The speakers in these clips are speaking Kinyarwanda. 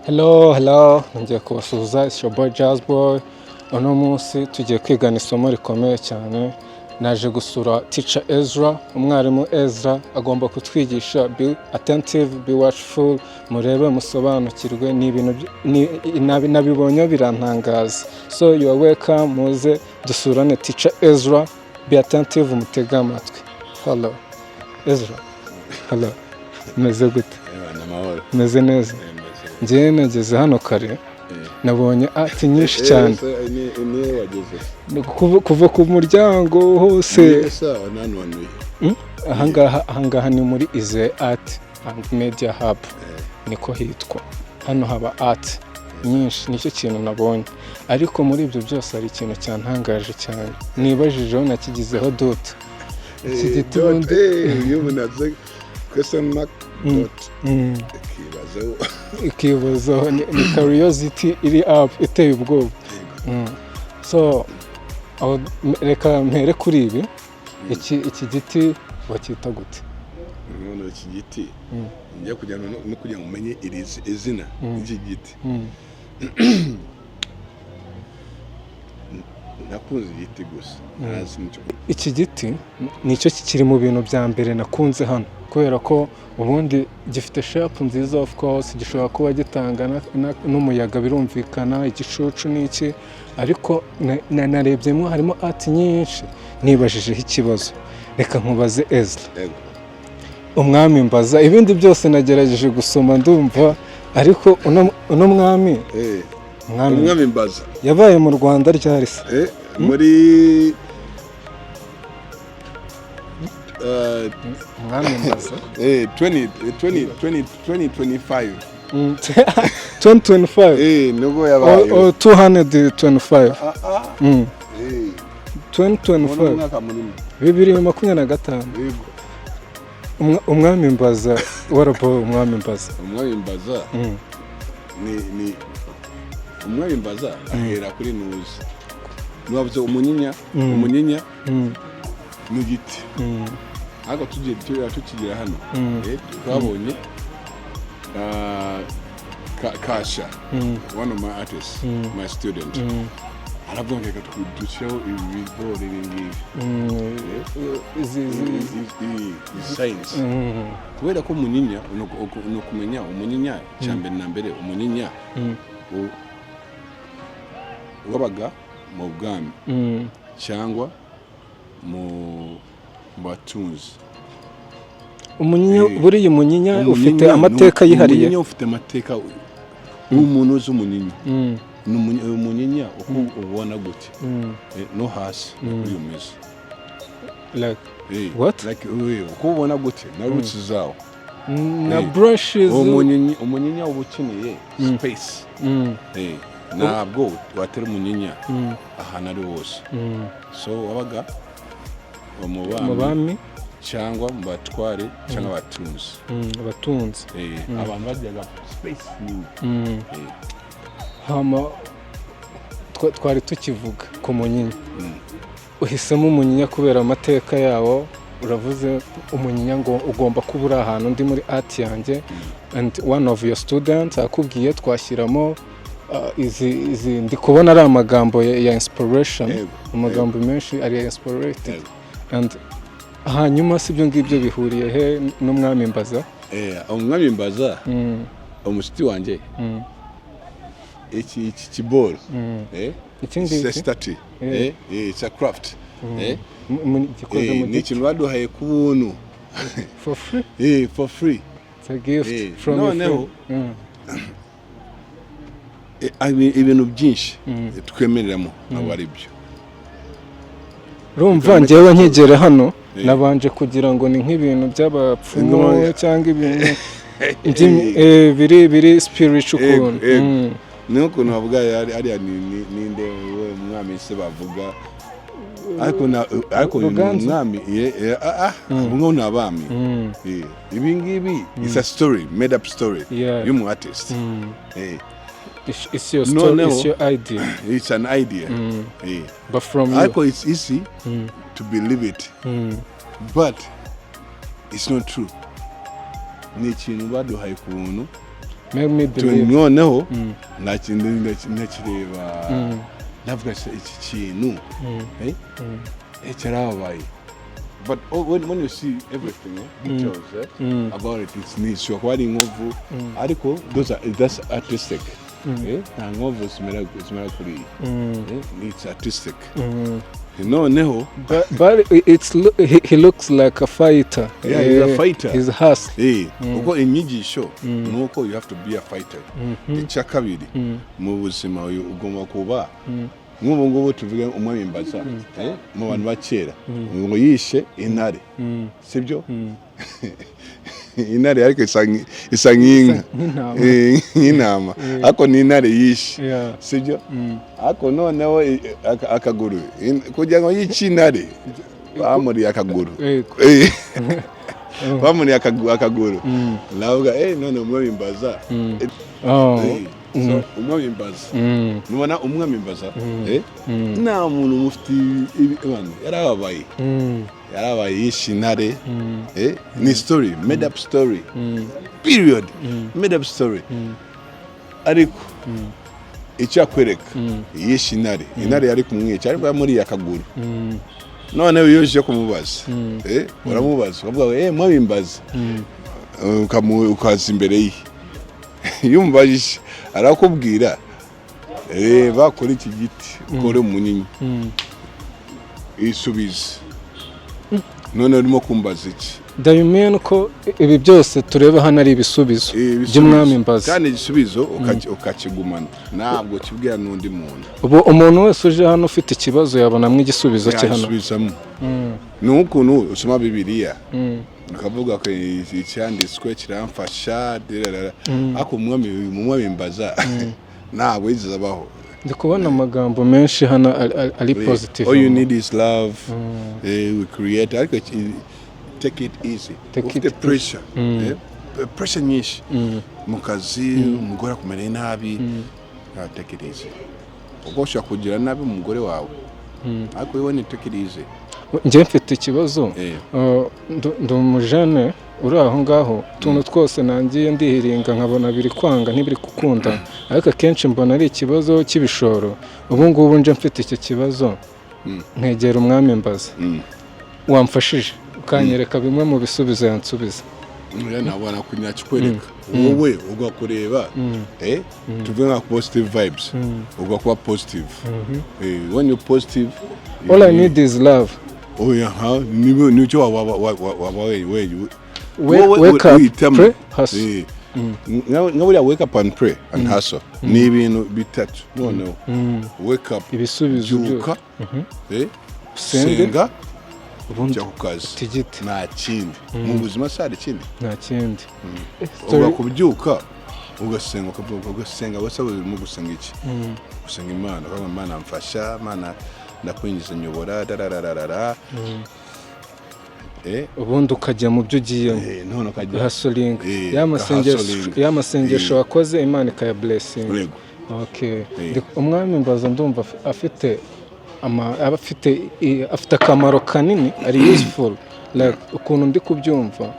Hello, ngiye kubasuhuza, it's your boy Jazz Boy. Uno munsi tugiye kwigana isomo rikomeye cyane. Naje gusura teacher Ezra, umwarimu Ezra agomba kutwigisha be attentive, be watchful, murebe musobanukirwe ni ibintu nabibonye birantangaza. So you are welcome, muze dusurane teacher Ezra, be attentive, mutega amatwi. Hello Ezra. Hello. Meze gute? Meze neza. Njye nageze hano kare nabonye ati nyinshi cyane kuva ku muryango hose. Ahangaha ni muri Ize Art and Media Hub niko hitwa. Hano haba art nyinshi, nicyo kintu nabonye, ariko muri ibyo byose hari ikintu cyantangaje cyane nibajijeho nakigizeho dote. Iki gitondo question mark ikibazo ni curiosity iri up iteye ubwoba. So reka mpere kuri ibi. Iki giti bakita gute? None iki giti njya kujyana no kugira ngo umenye izina iki giti. Nakunze igiti gusa. Iki giti nicyo kiri mu bintu bya mbere nakunze hano, kubera ko ubundi gifite shape nziza, of course gishobora kuba gitanga n'umuyaga birumvikana, igicucu n'iki, ariko narebyemo harimo art nyinshi. Nibajijeho ikibazo, reka nkubaze Ezra, umwami mbaza. Ibindi byose nagerageje gusoma ndumva, ariko uno mwami umwami mbaza yabaye mu Rwanda ryari se? Muri umwami mbaza 2025 2025 nubwo yabaye 225 2025 2025 umwami mbaza. Warabo umwami mbaza ni umwami mbaza ahera kuri nuzi nubavuze umunyinya n'igiti. Ariko tukigira hano twabonye Kasha, one of my artists, my student, aravuga ngo dushyiraho ibigori bingibi science, kubera ko umunyinya no kumenya umunyinya cyambere na mbere. Umunyinya wabaga mu bwami cyangwa mu batunzi. Buriya umunyinya ufite amateka yihariye. Umunyinya ufite amateka. Umuntu uzi umunyinya umunyinya uko ubona gute no hasi uyu meze like what, like uko ubona gute na roots zawo na brushes. Umunyinya ubukeneye space. Ntabwo watera umunyinya ahantu ari hose. So wabaga mu bami cyangwa mu batware cyangwa abatunzi. Abantu bajyaga space nini. Hama twari tukivuga ku munyinya. Uhisemo umunyinya kubera amateka yawo. Uravuze umunyinya ngo ugomba kuba uri ahantu ndi muri art yanjye, and one of your students akubwiye twashyiramo izi ndi kubona ari amagambo ya inspiration, amagambo menshi ari inspirated. And hanyuma sibyo ngibyo bihuriye he n'umwami mbaza? Umwami mbaza umusiti wanjye iki kiboro ikindi statue it's a craft ni ikintu baduhaye ku buntu for free. For free. It's a gift from you. Ibintu byinshi twemereramo abo ari byo. Rumva njyewe nkigere hano nabanje kugira ngo ni nk'ibintu by'abapfumu cyangwa ibintu biri spiritual. nuko navuga ari ninde we umwami se bavuga ariko umwami ngo nabami ibi ngibi is a story, made up story y'umu artist. It's your story, it's your idea. It's an idea. But from you. Ariko it's easy to believe it. But it's not true. Ni ikintu baduhaye ku buntu. Make me believe. Noneho nakireba navuga iki kintu cyarabaye. But when you see everything, details about it, it's nice. You're quite involved. Ariko that's artistic. Nta nkovu zimera kuri it's artistic. No. But he looks like a fighter. Yeah, he's a fighter. He's a hustler. Uko inyigisho nuko you have to be a fighter. Icya kabiri mu buzima ugomba kuba nk'ubu ngubu tuvuge umwami MBAZA mu bantu bakera ngo yishe intare, sibyo? Intare ariko isa nk'intama ariko ni intare yishe, sibyo? Ariko noneho akaguru kugira ngo yice intare bamuri akaguru bamuri akaguru navuga none umwami MBAZA umwami MBAZA nubona umwami MBAZA nta muntu mufite yarabaye yishe intare ni story, made up story, period, made up story. Ariko icyo akwereka yishe intare yari kumwica ariko yamuri akaguru. None uyoje kumubaza uramubaza ukavuga mwami MBAZA ukaza imbere ye yumvajije arakubwira bakora iki giti ukore munini isubize. None urimo kumbaza iki? Ndabimenya ko ibi byose tureba hano ari ibisubizo by'umwami MBAZA kandi igisubizo ukakigumana ntabwo kibwira n'undi muntu. Ubu umuntu wese uje hano ufite ikibazo yabonamo igisubizo cye hano. N'ukuntu usoma Bibiliya ukavuga ko icyanditswe kiramfasha ariko umwami MBAZA ntabwo yigeze abaho. Ndi kubona amagambo menshi hano ari positive. All you need is love. We create. Take it easy. Take it pressure. Pressure nyinshi mu kazi umugore akumera nabi. Take it easy. Ugosha kugira nabi umugore wawe ariko wewe ni take it easy. Nje mfite ikibazo ndumujane uri aho ngaho tuntu twose nangiye ndihiringa nkabona biri kwanga ntibiri gukunda ariko akenshi mbona ari ikibazo cy'ibishoro. Ubu ngubu nje mfite icyo kibazo nkegera umwami MBAZA wamfashije ukanyereka bimwe mu bisubizo yansubiza. Nabona kunyakikwereka wowe ugakureba tuvuge nka positive vibes ugakuba positive. When you positive all I need is love. Nicyo wake up, pray, hustle. Nobody wake up and pray and hustle. Ni ibintu bitatu. No. Wake up. Ibisubizo byuka. Senga. Ubundi kukazi. Nta kindi. Mu buzima sari kindi. Nta kindi. Ugakubyuka ugasenga ugasenga wese mu gusenga iki? Gusenga Imana, kwa Imana mfasha, Imana ndakwinjiza nyobora darararara. Ubundi ukajya mu byo ugiyemo. None ukajya hustling. Yamasengesho wakoze Imana ikaya blessing. Okay. Umwami MBAZA ndumva afite akamaro kanini, ari useful, like ukuntu ndi kubyumva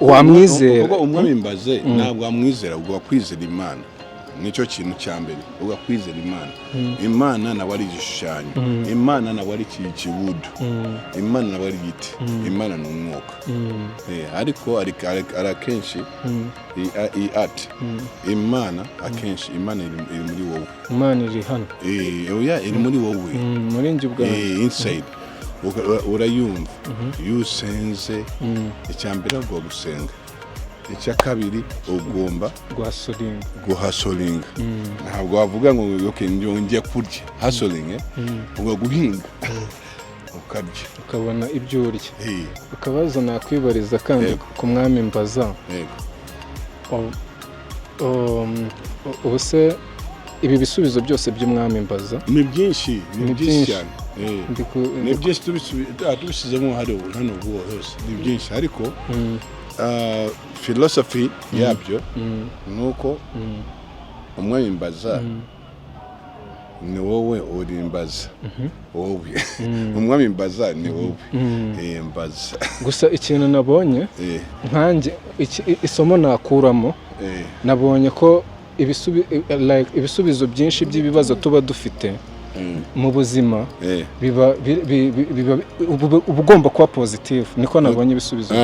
wamwizera. Ubwo umwami MBAZA ntabwo wamwizera, ubwo wakwizera Imana. Nicyo kintu cya mbere, ugakwizera Imana. Imana nawe ari igishushanyo, Imana nawe ari ikibudu, Imana nawe ari igiti, Imana ni umwuka. Ariko arakenshi art Imana akenshi Imana iri muri wowe. Imana iri hano. Iri muri wowe. Muri njye ubwanjye. Inside. Urayumva. Yusenze icyambere bwo gusenga. Icya kabiri ugomba guhasolinga. Ntabwo wavuga ngo okay ngiye kurya hasolinga, uga guhinga ukarya ukabona ibyo urya. Ukabazo nakwibariza kandi ku mwami MBAZA. ubu se ibi bisubizo byose by'umwami mbaza ni byinshi cyane ni byinshi tubishyizemo hano hose ni byinshi ariko philosophy yabyo ni uko umwami mbaza ni wowe uri mbaza wowe umwami mbaza ni wowe mbaza gusa ikintu nabonye nkanjye isomo nakuramo nabonye ko ibisubizo byinshi by'ibibazo tuba dufite mu buzima biba ugomba kuba positive niko nabonye ibisubizo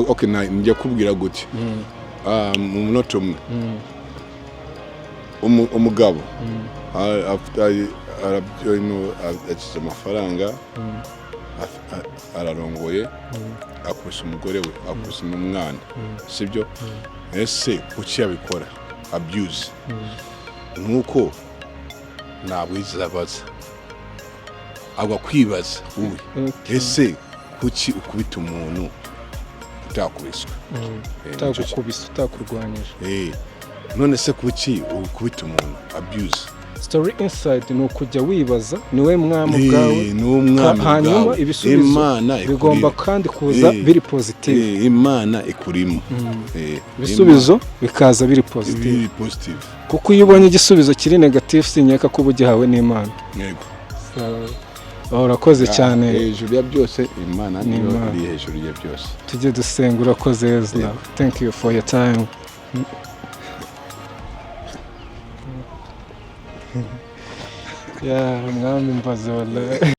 okay njya kubwira gute mu munota umugabo agize amafaranga ararongoye akubise umugore we akubise n'umwana sibyo ese kuki yabikora abuse nuko ntabwizabaza agwa kwibaza ese kuki ukubita umuntu utakubiswe utakurwanyije none se kuki ukubita umuntu abuse story inside ni ukujya wibaza niwe mwami bwawe hanyuma ibisubizo bigomba kandi kuza biri positive imana ikurimo ibisubizo bikaza biri positive kuko iyo ubonye igisubizo kiri negative sinyeka ko ubugihawe n'Imana yego urakoze cyane hejuru ya byose imana niyo iri hejuru ya byose tujye dusenga urakoze Ezra thank you for your time umwami mbaza wallahi